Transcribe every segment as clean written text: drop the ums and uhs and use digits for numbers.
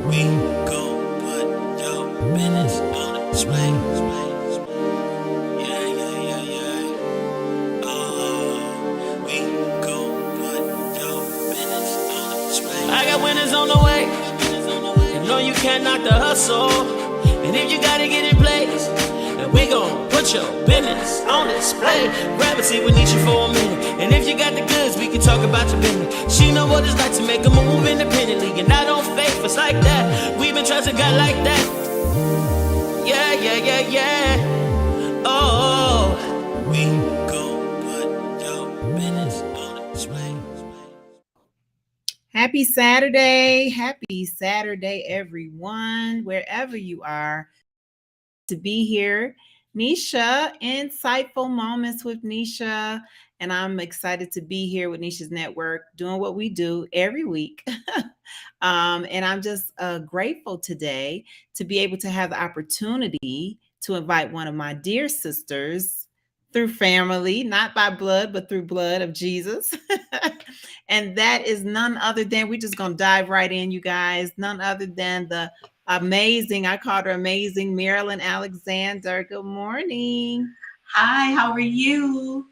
We gon' put your business on display. Yeah, yeah, yeah, yeah. We gon' put your business on display. I got winners on the way. You know you can't knock the hustle. And if you gotta get in place, and we gon' put your business on display. Grab a seat, we need you for a minute. And if you got the goods, we can talk about your business. She know what it's like to make a move independently. And I don't fake us like that. We've been trusting God like that. Yeah, yeah, yeah, yeah. Oh, we gon' put your business on display. Happy Saturday. Happy Saturday, everyone, wherever you are. To be here. Nisha, Insightful Moments with Nisha. And I'm excited to be here with Nisha's Network, doing what we do every week. And I'm just grateful today to be able to have the opportunity to invite one of my dear sisters through family, not by blood, but through blood of Jesus. And that is none other than, we're just going to dive right in, you guys, none other than the amazing, I called her amazing, Marilyn Alexander. Good morning. Hi, how are you?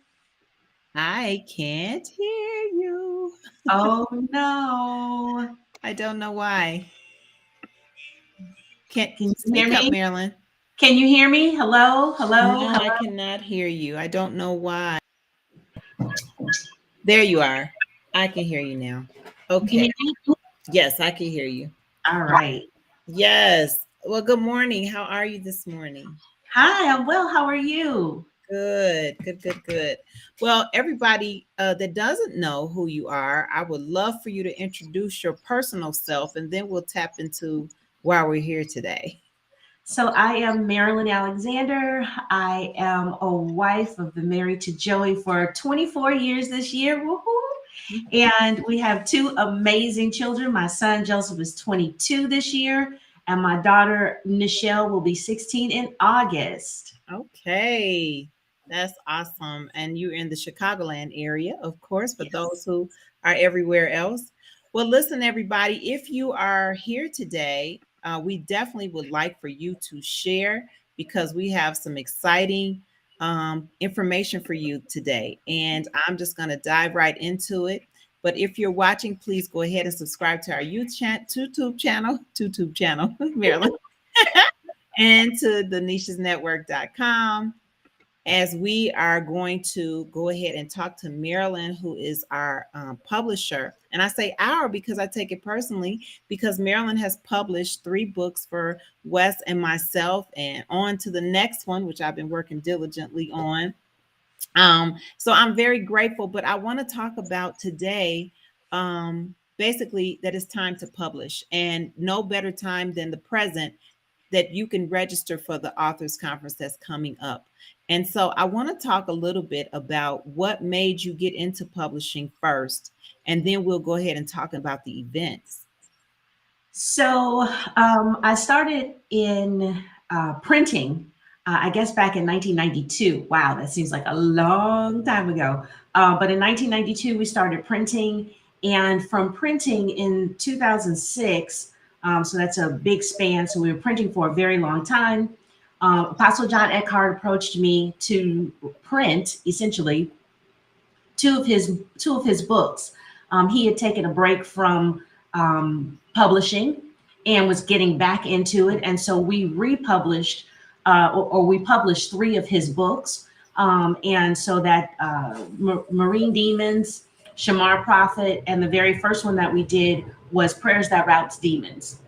I can't hear you. Oh no. I don't know why. Can't Can you hear speak up, me? Marilyn. Can you hear me? Hello? Hello? No, I Hello? cannot hear you. I don't know why. There you are. I can hear you now. Can you Okay. hear me? Yes, I can hear you. All right. Yes. Well, good morning. How are you this morning? Hi, I'm well. How are you? Good, good, good, good. Well, everybody that doesn't know who you are, I would love for you to introduce your personal self, and then we'll tap into why we're here today. So I am Marilyn Alexander. I am a wife. I've been married to Joey for 24 years this year. Woohoo! And we have two amazing children. My son Joseph is 22 this year, and my daughter Nichelle will be 16 in August. Okay, that's awesome. And you're in the Chicagoland area, of course, for Yes. those who are everywhere else. Well, listen, everybody, if you are here today, we definitely would like for you to share because we have some exciting information for you today. And I'm just going to dive right into it. But if you're watching, please go ahead and subscribe to our YouTube channel, Marilyn, and to the nichesnetwork.com, as we are going to go ahead and talk to Marilyn, who is our publisher. And I say our because I take it personally, because Marilyn has published 3 books for Wes and myself, and on to the next one, which I've been working diligently on. So I'm very grateful, but I want to talk about today, basically, that it's time to publish, and no better time than the present, that you can register for the authors conference that's coming up. And so I want to talk a little bit about what made you get into publishing first, and then we'll go ahead and talk about the events. So I started in printing, I guess back in 1992. Wow, that seems like a long time ago. But in 1992, we started printing. And from printing in 2006, so that's a big span. So we were printing for a very long time. Apostle John Eckhart approached me to print essentially two of his books. He had taken a break from publishing and was getting back into it, and so we republished or we published 3 of his books. And so that Marine Demons, Shamar Prophet, and the very first one that we did was Prayers That Routes Demons.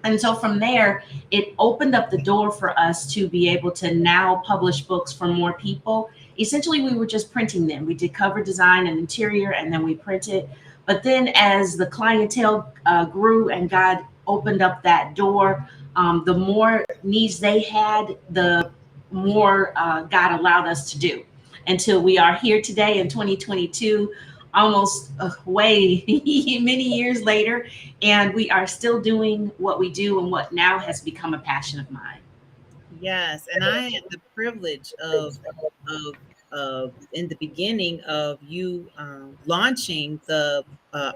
And so from there, it opened up the door for us to be able to now publish books for more people. Essentially, we were just printing them. We did cover design and interior, and then we printed. But then as the clientele grew and God opened up that door, the more needs they had, the more God allowed us to do, until we are here today in 2022, almost way many years later, and we are still doing what we do and what now has become a passion of mine. Yes, and I had the privilege of in the beginning of you launching the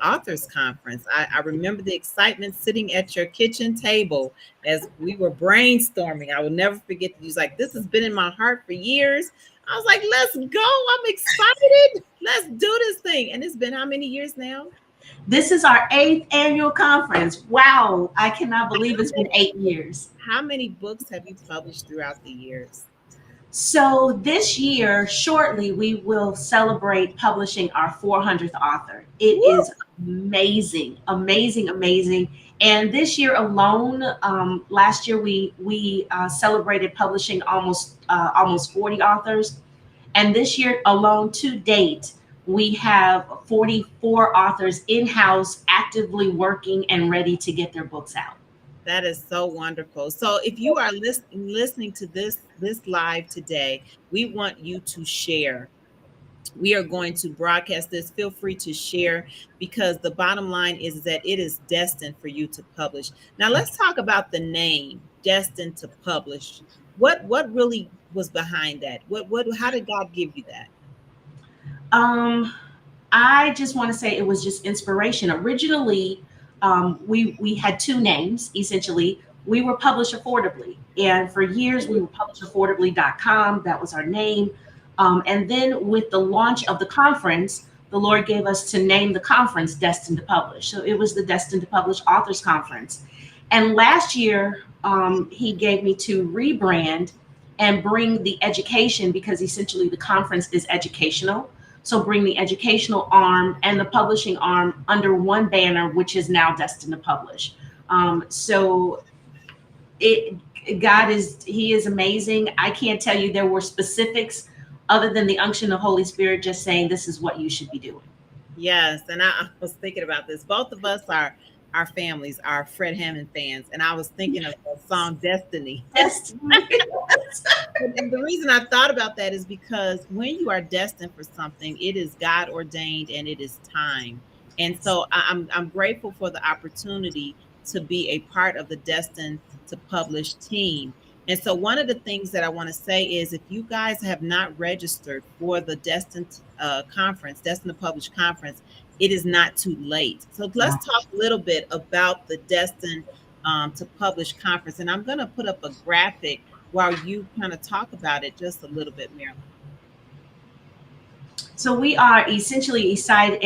authors conference. I remember the excitement sitting at your kitchen table as we were brainstorming. I will never forget that you was like, this has been in my heart for years. I was like, let's go. I'm excited. Let's do this thing. And it's been how many years now? This is our 8th annual conference. Wow, I cannot believe it's been 8 years. How many books have you published throughout the years? So this year, shortly, we will celebrate publishing our 400th author. It Woo! is amazing, amazing, amazing. And this year alone, last year we celebrated publishing almost 40 authors, and this year alone, to date, we have 44 authors in house, actively working and ready to get their books out. That is so wonderful. So if you are listening to this live today, we want you to share. We are going to broadcast this. Feel free to share, because the bottom line is that it is destined for you to publish. Now let's talk about the name, Destined to Publish. What really was behind that? What how did God give you that? Um, I just want to say it was just inspiration. Originally, we had two names essentially. We were published affordably, and for years we were publishaffordably.com. That was our name. And then with the launch of the conference, the Lord gave us to name the conference Destined to Publish. So it was the Destined to Publish Authors Conference. And last year, He gave me to rebrand and bring the education, because essentially the conference is educational. So bring the educational arm and the publishing arm under one banner, which is now Destined to Publish. So it God is He is amazing. I can't tell you there were specifics other than the unction of Holy Spirit just saying this is what you should be doing. Yes, and I was thinking about this. Both of us are our families are Fred Hammond fans, and I was thinking of the song Destiny. Destiny. And the reason I thought about that is because when you are destined for something, it is God ordained and it is time. And so I'm grateful for the opportunity to be a part of the Destined to Publish team. And so one of the things that I want to say is, if you guys have not registered for the Destined conference, Destined to Publish conference, it is not too late. So let's talk a little bit about the Destined to Publish conference. And I'm going to put up a graphic while you kind of talk about it just a little bit, Marilyn. So we are essentially excited.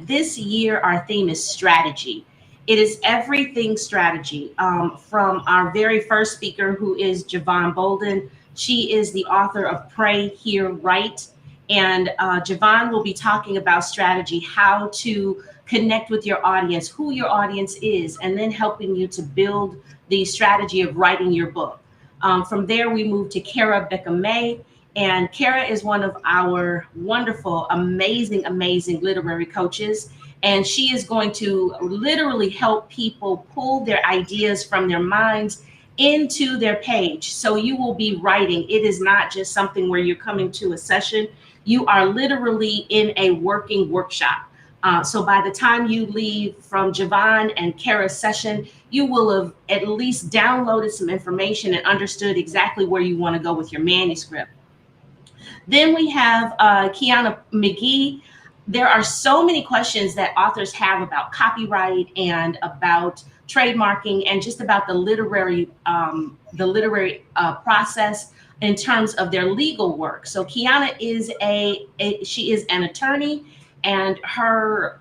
This year, our theme is strategy. It is everything strategy. From our very first speaker, who is Javon Bolden. She is the author of Pray, Hear, Write. And Javon will be talking about strategy, how to connect with your audience, who your audience is, and then helping you to build the strategy of writing your book. From there, we move to Kara Beckham May. And Kara is one of our wonderful, amazing literary coaches. And she is going to literally help people pull their ideas from their minds into their page. So you will be writing. It is not just something where you're coming to a session. You are literally in a working workshop. So by the time you leave from Javon and Kara's session, you will have at least downloaded some information and understood exactly where you want to go with your manuscript. Then we have Kiana McGee. There are so many questions that authors have about copyright and about trademarking and just about the literary process in terms of their legal work. So Kiana is she is an attorney, and her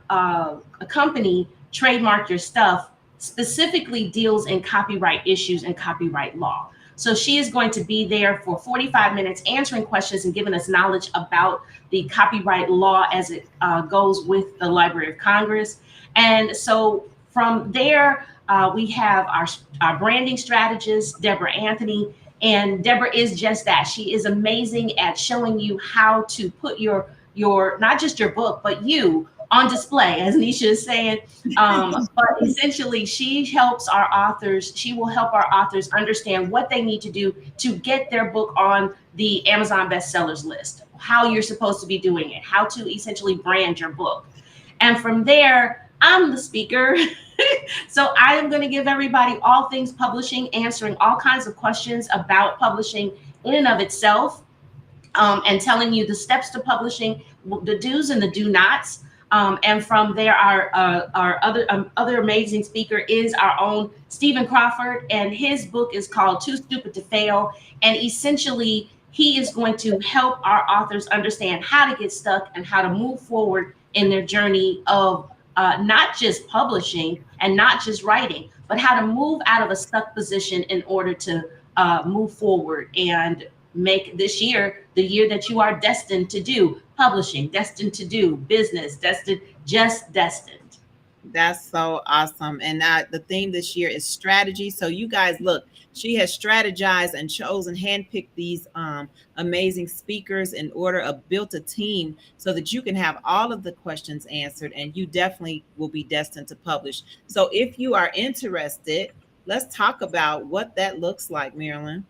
company, Trademark Your Stuff, specifically deals in copyright issues and copyright law. So she is going to be there for 45 minutes answering questions and giving us knowledge about the copyright law as it goes with the Library of Congress. And so from there, we have our branding strategist, Deborah Anthony. And Deborah is just that. She is amazing at showing you how to put your not just your book, but you on display, as Nisha is saying. But essentially, she helps our authors. She will help our authors understand what they need to do to get their book on the Amazon bestsellers list, how you're supposed to be doing it, how to essentially brand your book. And from there, I'm the speaker. So I am going to give everybody all things publishing, answering all kinds of questions about publishing in and of itself, and telling you the steps to publishing, the do's and the do nots. And from there, our other amazing speaker is our own Stephen Crawford, and his book is called Too Stupid to Fail. And essentially, he is going to help our authors understand how to get stuck and how to move forward in their journey of not just publishing and not just writing, but how to move out of a stuck position in order to move forward and make this year the year that you are destined to do publishing, destined to do business, destined. That's so awesome. And the theme this year is strategy. So you guys look, she has strategized and chosen, handpicked these amazing speakers in order of built a team so that you can have all of the questions answered, and you definitely will be destined to publish. So if you are interested, let's talk about what that looks like, Marilyn.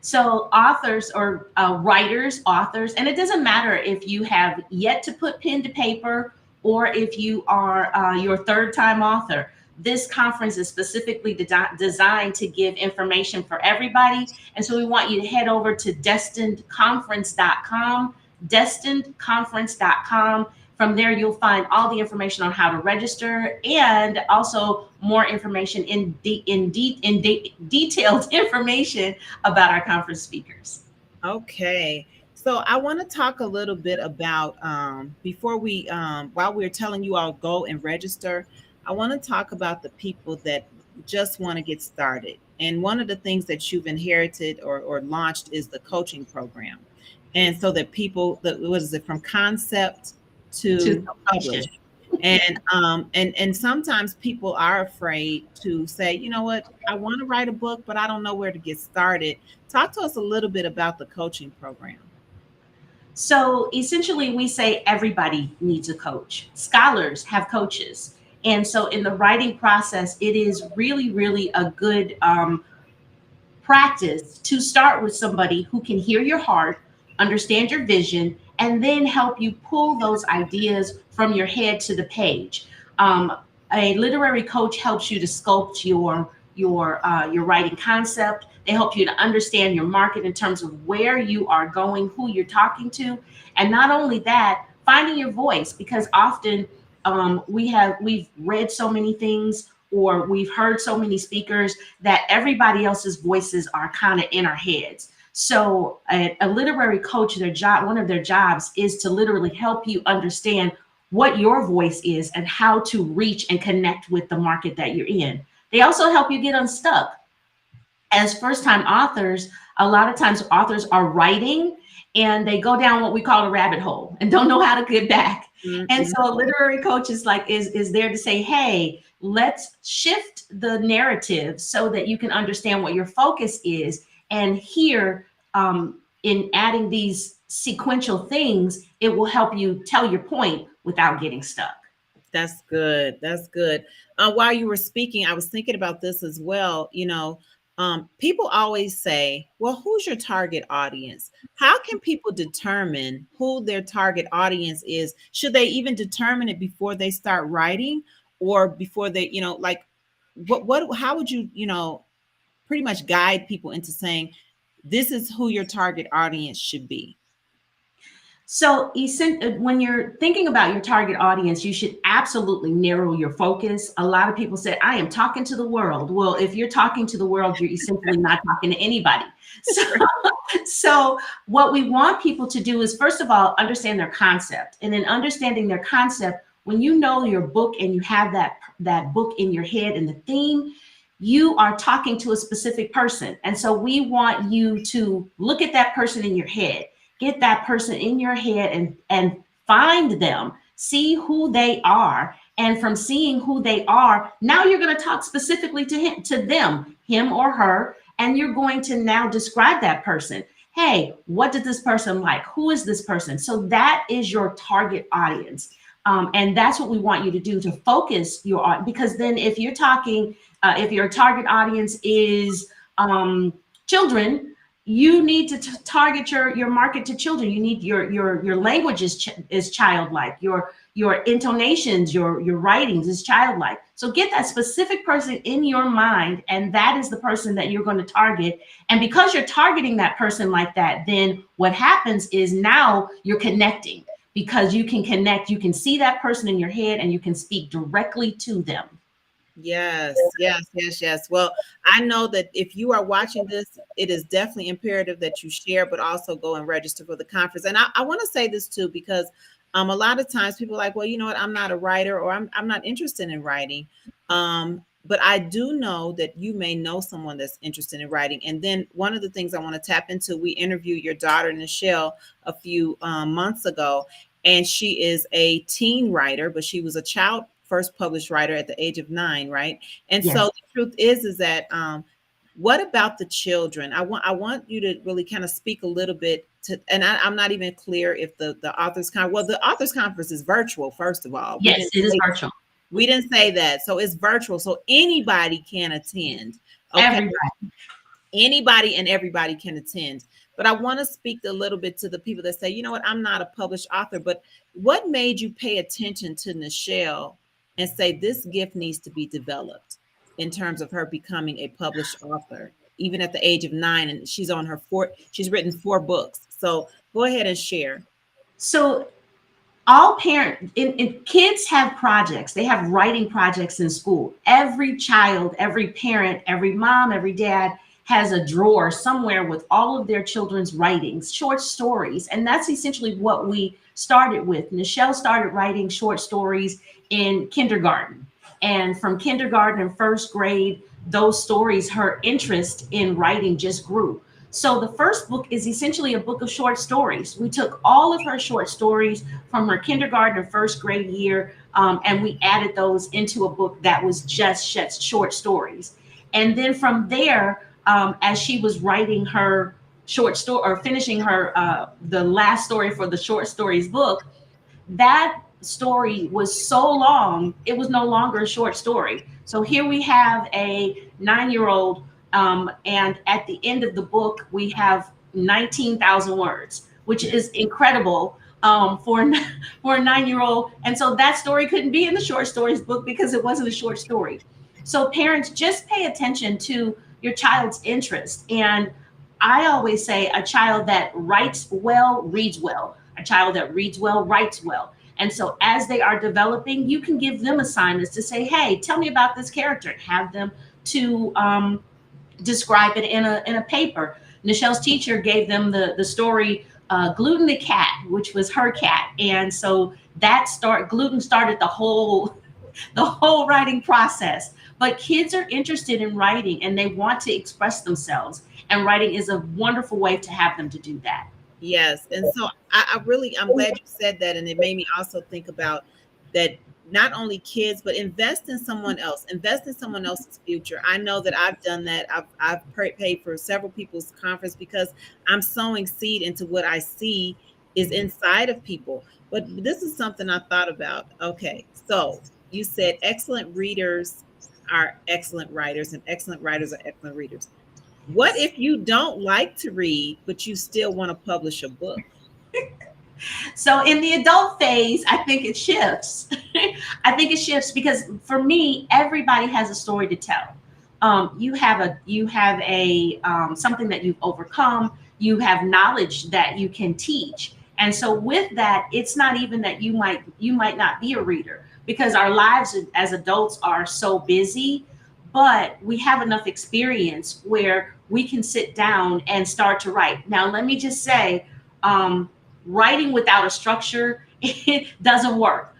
So authors or writers, authors, and it doesn't matter if you have yet to put pen to paper or if you are your third time author. This conference is specifically designed to give information for everybody. And so we want you to head over to destinedconference.com, destinedconference.com. From there, you'll find all the information on how to register and also more information detailed information about our conference speakers. Okay. So I want to talk a little bit about before we while we're telling you all go and register, I want to talk about the people that just want to get started. And one of the things that you've inherited or launched is the coaching program. And so that people that what is it from concept To to publish. And sometimes people are afraid to say, you know what, I want to write a book, but I don't know where to get started. Talk to us a little bit about the coaching program. So essentially, we say everybody needs a coach. Scholars have coaches. And so in the writing process, it is really, really a good practice to start with somebody who can hear your heart, understand your vision, and then help you pull those ideas from your head to the page. A literary coach helps you to sculpt your writing concept. They help you to understand your market in terms of where you are going, who you're talking to, and not only that, finding your voice, because often we've read so many things or we've heard so many speakers that everybody else's voices are kind of in our heads. So a literary coach, one of their jobs is to literally help you understand what your voice is and how to reach and connect with the market that you're in. They also help you get unstuck. As first-time authors, a lot of times authors are writing and they go down what we call a rabbit hole and don't know how to get back. Mm-hmm. And so a literary coach is there to say, hey, let's shift the narrative so that you can understand what your focus is. And here, in adding these sequential things, it will help you tell your point without getting stuck. That's good. That's good. While you were speaking, I was thinking about this as well. You know, people always say, well, who's your target audience? How can people determine who their target audience is? Should they even determine it before they start writing or before they, like how would you, pretty much guide people into saying, this is who your target audience should be? So when you're thinking about your target audience, you should absolutely narrow your focus. A lot of people say, I am talking to the world. Well, if you're talking to the world, you're essentially not talking to anybody. So what we want people to do is, first of all, understand their concept. And in understanding their concept, when you know your book and you have that book in your head and the theme, you are talking to a specific person. And so we want you to look at that person in your head. Get that person in your head and find them, see who they are. And from seeing who they are, now you're going to talk specifically to them, him or her, and you're going to now describe that person. Hey, what did this person like? Who is this person? So that is your target audience. And that's what we want you to do, to focus your audience, because then if you're talking, if your target audience is children, you need to target your market to children. You need your language is childlike. Your intonations, your writings is childlike. So get that specific person in your mind, and that is the person that you're going to target. And because you're targeting that person like that, then what happens is now you're connecting. because you can connect, you can see that person in your head and you can speak directly to them. Yes, yes, yes, yes. Well, I know that if you are watching this, it is definitely imperative that you share, but also go and register for the conference. And I want to say this too, because a lot of times people are like, well, you know what, I'm not a writer, or I'm not interested in writing. But I do know that you may know someone that's interested in writing. And then one of the things I want to tap into, we interviewed your daughter, Nichelle, a few months ago, and she is a teen writer, but she was a child first published writer at the age of 9, right? And so Yes. the truth is that what about the children? I want you to really kind of speak a little bit to, and I'm not even clear if the authors con well, the authors conference is virtual. First of all, Yes, it is virtual. we didn't say that, so it's virtual, so anybody can attend. Okay, Everybody. anybody and everybody can attend. But I want to speak a little bit to the people that say, you know what, I'm not a published author, but what made you pay attention to Nichelle and say this gift needs to be developed in terms of her becoming a published author, even at the age of 9, and she's written 4 books. So go ahead and share. So all parent and kids have projects. They have writing projects in school. Every child, every parent, every mom, every dad has a drawer somewhere with all of their children's writings, short stories. And that's essentially what we started with. Nichelle started writing short stories in kindergarten. And from kindergarten and first grade, those stories, her interest in writing just grew. So the first book is essentially a book of short stories. We took all of her short stories from her kindergarten and first grade year, and we added those into a book that was just short stories. And then from there, as she was writing her short story or finishing her the last story for the short stories book, that story was so long, it was no longer a short story. So here we have a 9-year-old, and at the end of the book, we have 19,000 words, which is incredible for a 9-year-old. And so that story couldn't be in the short stories book because it wasn't a short story. So parents, just pay attention to your child's interest. And I always say a child that writes well, reads well. A child that reads well, writes well. And so as they are developing, you can give them assignments to say, hey, tell me about this character, and have them to describe it in a paper. Nichelle's teacher gave them the story Gluten the cat, which was her cat. And so Gluten started the whole writing process. But kids are interested in writing and they want to express themselves. And writing is a wonderful way to have them to do that. Yes. And so I'm glad you said that. And it made me also think about that not only kids, but invest in someone else, invest in someone else's future. I know that I've done that. I've paid for several people's conference because I'm sowing seed into what I see is inside of people. But this is something I thought about. Okay. So you said excellent readers are excellent writers and excellent writers are excellent readers. What if you don't like to read, but you still want to publish a book? So in the adult phase, I think it shifts. I think it shifts because for me, everybody has a story to tell. You have a something that you've overcome. You have knowledge that you can teach. And so with that, it's not even that you might not be a reader because our lives as adults are so busy, but we have enough experience where we can sit down and start to write. Now, let me just say, writing without a structure, it doesn't work.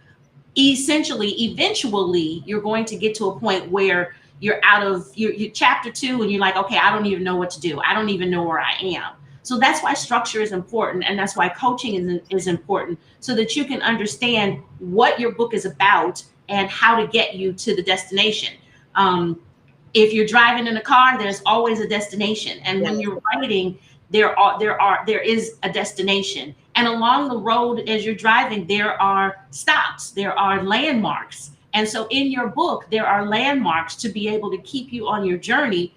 Essentially, eventually, you're going to get to a point where you're out of your chapter 2 and you're like, okay, I don't even know what to do. I don't even know where I am. So that's why structure is important. And that's why coaching is important so that you can understand what your book is about and how to get you to the destination. If you're driving in a car, there's always a destination. And when you're writing, there is a destination. And along the road as you're driving, there are stops, there are landmarks. And so in your book, there are landmarks to be able to keep you on your journey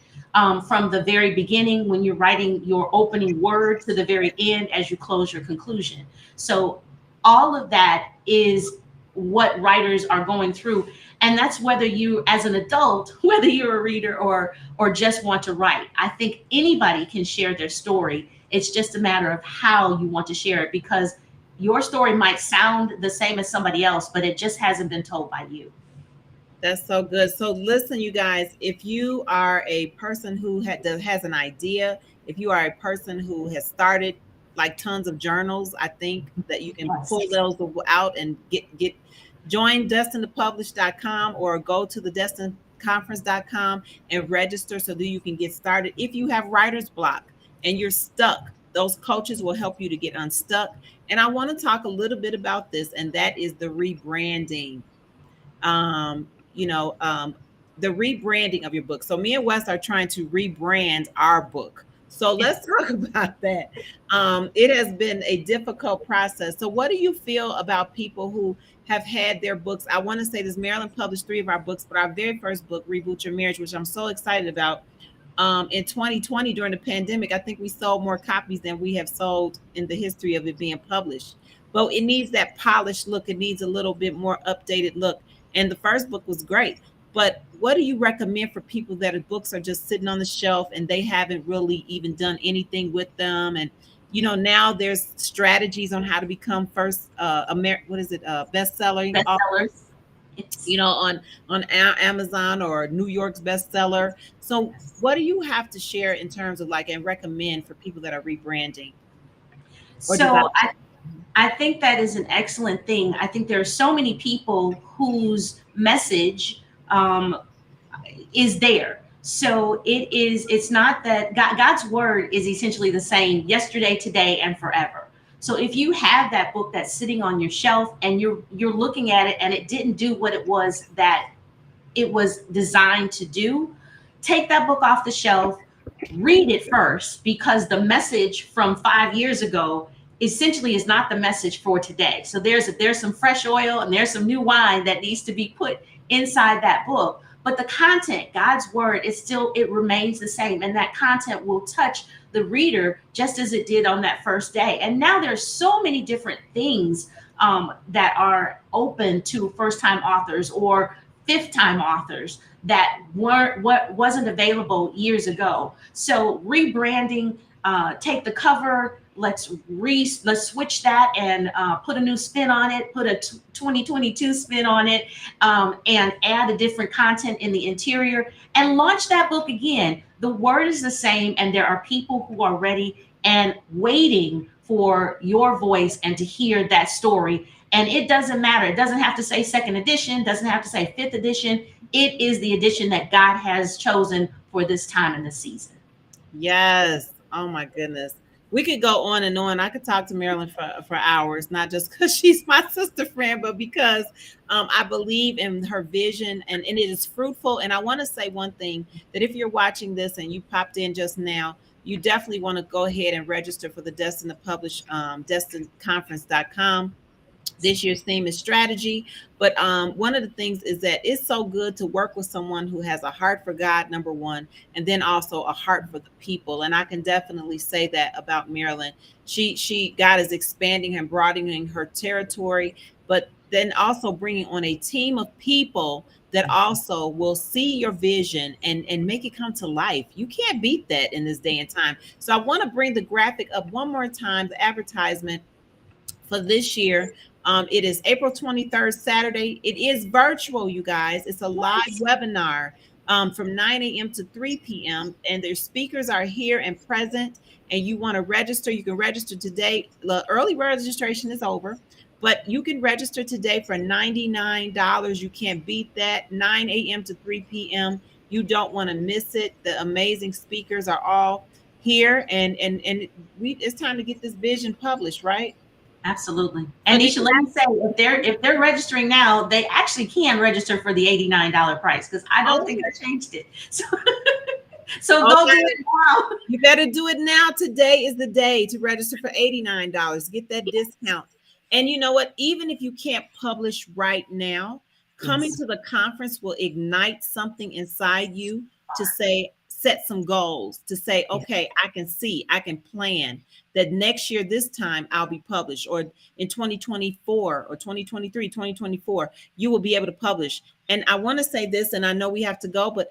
from the very beginning when you're writing your opening word to the very end as you close your conclusion. So all of that is what writers are going through. And that's whether you, as an adult, whether you're a reader or just want to write. I think anybody can share their story. It's just a matter of how you want to share it, because your story might sound the same as somebody else, but it just hasn't been told by you. That's so good. So listen, you guys, if you are a person who has an idea, if you are a person who has started like tons of journals, I think that you can pull Yes. those out and get join destinedtopublish.com or go to the destinedconference.com and register so that you can get started. If you have writer's block and you're stuck, those coaches will help you to get unstuck. And I want to talk a little bit about this, and that is the rebranding. You know, the rebranding of your book. So me and Wes are trying to rebrand our book. So let's talk about that. It has been a difficult process. So what do you feel about people who have had their books? I want to say this, Maryland published 3 of our books, but our very first book, Reboot Your Marriage, which I'm so excited about, in 2020 during the pandemic, I think we sold more copies than we have sold in the history of it being published. But it needs that polished look. It needs a little bit more updated look. And the first book was great. But what do you recommend for people that are books are just sitting on the shelf and they haven't really even done anything with them? And you know, now there's strategies on how to become first what is it, best-selling author, Bestsellers. It's you know, on Amazon or New York's bestseller. So what do you have to share in terms of like and recommend for people that are rebranding or so developing? I think that is an excellent thing. I think there are so many people whose message is there. So it's not that God's word is essentially the same yesterday, today, and forever. So if you have that book that's sitting on your shelf and you're looking at it and it didn't do what it was that it was designed to do, take that book off the shelf, read it first, because the message from 5 years ago essentially is not the message for today. So there's some fresh oil and there's some new wine that needs to be put inside that book. But the content, God's word, is still, it remains the same. And that content will touch the reader just as it did on that first day. And now there's so many different things that are open to first time authors or fifth time authors that weren't what wasn't available years ago. So rebranding, take the cover, let's switch that and put a new spin on it, put a 2022 spin on it, and add a different content in the interior and launch that book again. The word is the same, and there are people who are ready and waiting for your voice and to hear that story. And it doesn't matter. It doesn't have to say second edition, doesn't have to say fifth edition. It is the edition that God has chosen for this time in the season. Yes. Oh my goodness. We could go on and on. I could talk to Marilyn for hours, not just because she's my sister friend, but because I believe in her vision and it is fruitful. And I want to say one thing that if you're watching this and you popped in just now, you definitely want to go ahead and register for the Destined to Publish, destinedconference.com. This year's theme is strategy, but one of the things is that it's so good to work with someone who has a heart for God, number one, and then also a heart for the people. And I can definitely say that about Marilyn. She God is expanding and broadening her territory, but then also bringing on a team of people that also will see your vision and make it come to life. You can't beat that in this day and time. So I want to bring the graphic up one more time, the advertisement for this year. It is April 23rd, Saturday. It is virtual, you guys. It's a live Yes. webinar from 9 a.m. to 3 p.m. And their speakers are here and present. And you want to register, you can register today. The early registration is over, but you can register today for $99. You can't beat that. 9 a.m. to 3 p.m. You don't want to miss it. The amazing speakers are all here, and it's time to get this vision published, right? Absolutely. So And did Nisha, you let me say, if they're registering now, they actually can register for the $89 price because I don't oh, think I changed it. So so go do okay. it now. You better do it now. Today is the day to register for $89. Get that discount. And you know what? Even if you can't publish right now, coming Yes. to the conference will ignite something inside you to say set some goals to say, okay, I can see, I can plan that next year, this time I'll be published, or in 2024 or 2023, 2024, you will be able to publish. And I want to say this, and I know we have to go, but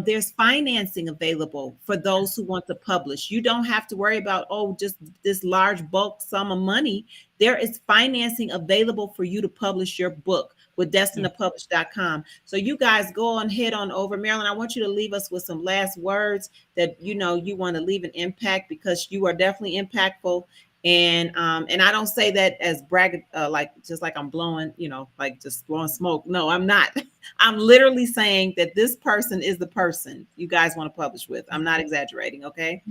there's financing available for those who want to publish. You don't have to worry about, oh, just this large bulk sum of money. There is financing available for you to publish your book with destinedtopublish.com. So you guys go on, head on over. Marilyn, I want you to leave us with some last words that you want to leave an impact, because you are definitely impactful. And I don't say that as brag, like just like I'm blowing, like just blowing smoke. No, I'm not. I'm literally saying that this person is the person you guys want to publish with. I'm not exaggerating. Okay.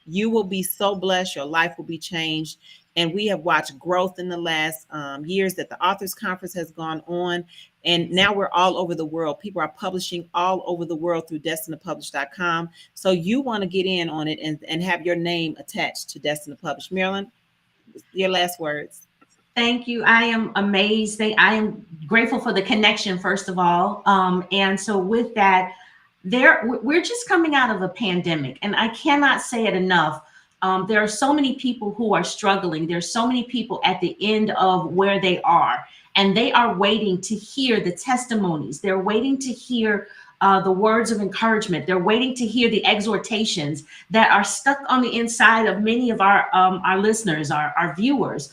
You will be so blessed. Your life will be changed. And we have watched growth in the last years that the Authors Conference has gone on. And now we're all over the world. People are publishing all over the world through destinedtopublish.com. So you want to get in on it and have your name attached to Destined to Publish. Marilyn, your last words. Thank you. I am amazed. I am grateful for the connection, first of all. And so with that, we're just coming out of a pandemic, and I cannot say it enough. There are so many people who are struggling. There's so many people at the end of where they are, and they are waiting to hear the testimonies. They're waiting to hear the words of encouragement. They're waiting to hear the exhortations that are stuck on the inside of many of our listeners, our viewers.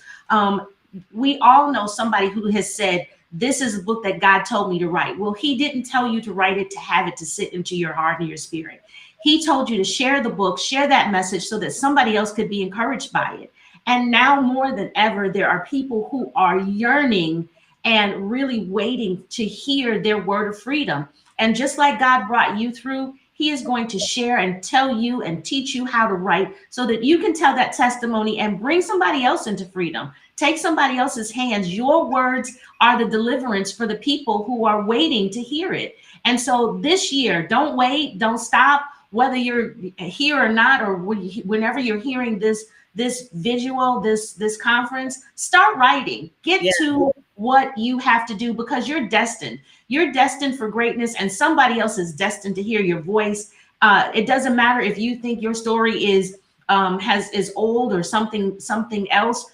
We all know somebody who has said, this is a book that God told me to write. Well, he didn't tell you to write it to have it to sit into your heart and your spirit. He told you to share the book, share that message so that somebody else could be encouraged by it. And now more than ever, there are people who are yearning and really waiting to hear their word of freedom. And just like God brought you through, he is going to share and tell you and teach you how to write so that you can tell that testimony and bring somebody else into freedom. Take somebody else's hands. Your words are the deliverance for the people who are waiting to hear it. And so this year, don't wait, don't stop, whether you're here or not, or whenever you're hearing this visual, this conference, start writing. Get to what you have to do, because you're destined. You're destined for greatness, and somebody else is destined to hear your voice. It doesn't matter if you think your story is old or something else.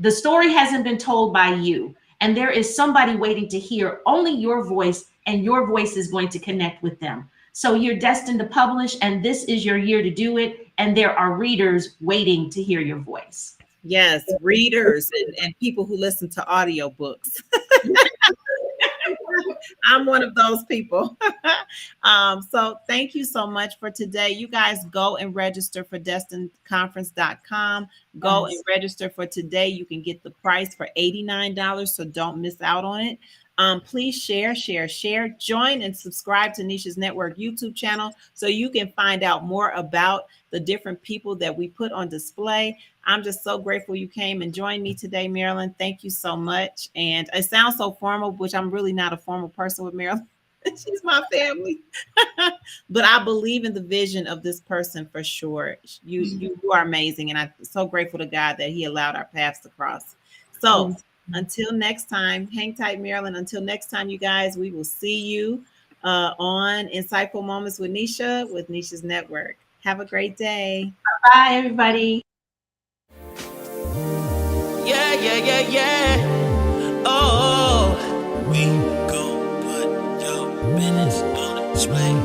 The story hasn't been told by you, and there is somebody waiting to hear only your voice, and your voice is going to connect with them. So you're destined to publish, and this is your year to do it. And there are readers waiting to hear your voice. Yes, readers and people who listen to audiobooks. I'm one of those people. So thank you so much for today. You guys go and register for destinedconference.com. Go and register for today. You can get the price for $89, so don't miss out on it. Please share. Join and subscribe to Nisha's Network YouTube channel so you can find out more about the different people that we put on display. I'm just so grateful you came and joined me today, Marilyn. Thank you so much. And it sounds so formal, which I'm really not a formal person with Marilyn. She's my family. But I believe in the vision of this person for sure. You are amazing. And I'm so grateful to God that he allowed our paths to cross. So until next time, hang tight, Marilyn. Until next time, you guys, we will see you on Insightful Moments with Nisha's Network. Have a great day. Bye, everybody. Yeah. Oh, we gon' put your business on display.